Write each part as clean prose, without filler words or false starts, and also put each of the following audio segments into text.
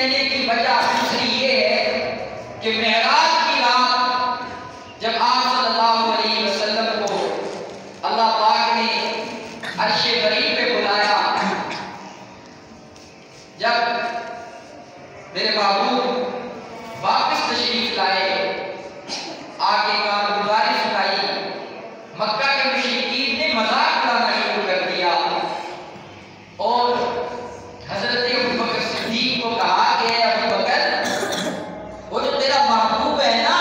कहने की वजह दूसरी ये है कि मेराज की रात जब आप सल्लल्लाहु अलैहि वसल्लम को अल्लाह पाक ने अर्श बरी पे बुलाया, जब मेरे महबूब वापस तशरीफ लाए, आगे कारगुजारी सुनाई, मक्का के मुशरिकीन ने मजाक उड़ाना शुरू कर दिया और हजरत अबू बकर सिद्दीक को कहा कि अबू बकर, वो जो तेरा महबूब है ना,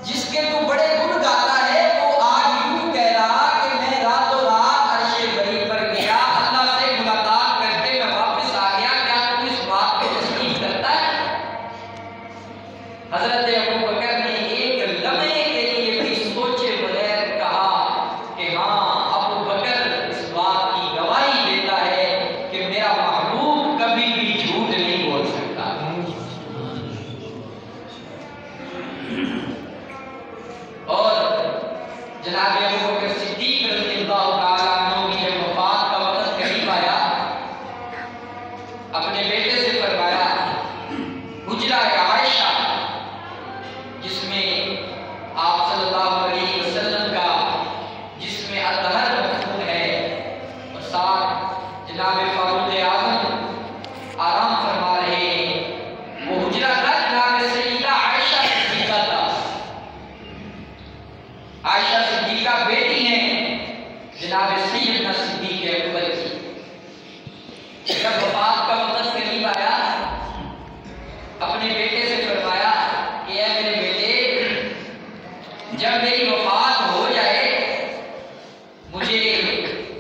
जिसके तू बड़े गुण गाता है, वो आज यूं कह रहा कि मैं रातों रात अर्शे बरी पर गया, अल्लाह से मुलाकात करके मैं वापस आ गया, क्या तू इस बात को तस्लीम करता है? हजरत अबू बकर ने एक लम्हे के लिए भी सोचे बगैर कहा कि हाँ, अबू बकर इस बात की गवाही देता है कि मेरा महबूब कभी भी झूठ नहीं बोल सकता। और जनाब अबू बकर सिद्दीक रज़ियल्लाहु ताला अन्हु की जब वफात का वक्त करीब आया, अपने बेटे से फरमाया, हुजरा आयशा जिसमें आप सल्लल्लाहु अलैहि वसल्लम का जिसमें अतहर मखफून है, और साथ जनाब फारूक आज़म आराम फरमा रहे हैं, वो हुजरा था जनाब सैयदा आयशा सिद्दीका था। आयशा सिद्दीका बेटी हैं जनाब सैयदना सिद्दीक अकबर की। जब वफात का वक्त करीब आया, अपने बेटे से फरमाया कि ऐ मेरे बेटे, जब मेरी वफात हो जाए, मुझे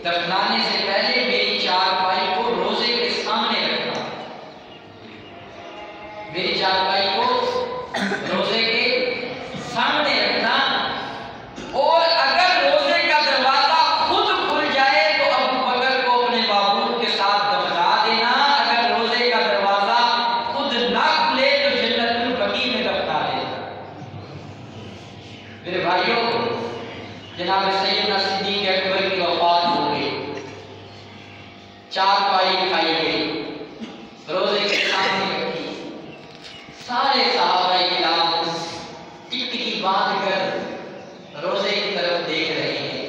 दफनाने से पहले मेरी चारपाई को रोजे के सामने रखना। मेरी चारपाई को रोजे के सामने रखना, और अगर रोजे का दरवाजा खुद खुल जाए तो अबू बकर को अपने महबूब के साथ दफना देना, अगर रोजे का दरवाजा खुद ना खुले तो जन्नतुल बकी में दफना देना। मेरे भाइयों, जनाब सैयदना सिद्दीक अकबर की वफात हो गई, चारपाई खाई गई, रोजे के सामने रखी, सारे सहाबाए किराम टिकटिकी बांध कर रोजे की तरफ देख रहे हैं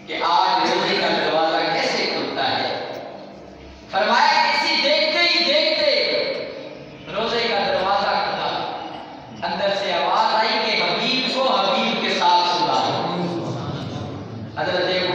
कि आज रोजे का दरवाजा कैसे खुलता है। फरमाया किसी देखते ही देखते रोजे का दरवाजा खुला, अंदर से आवाज आई कि हबीब को हबीब के साथ सुला। हजरत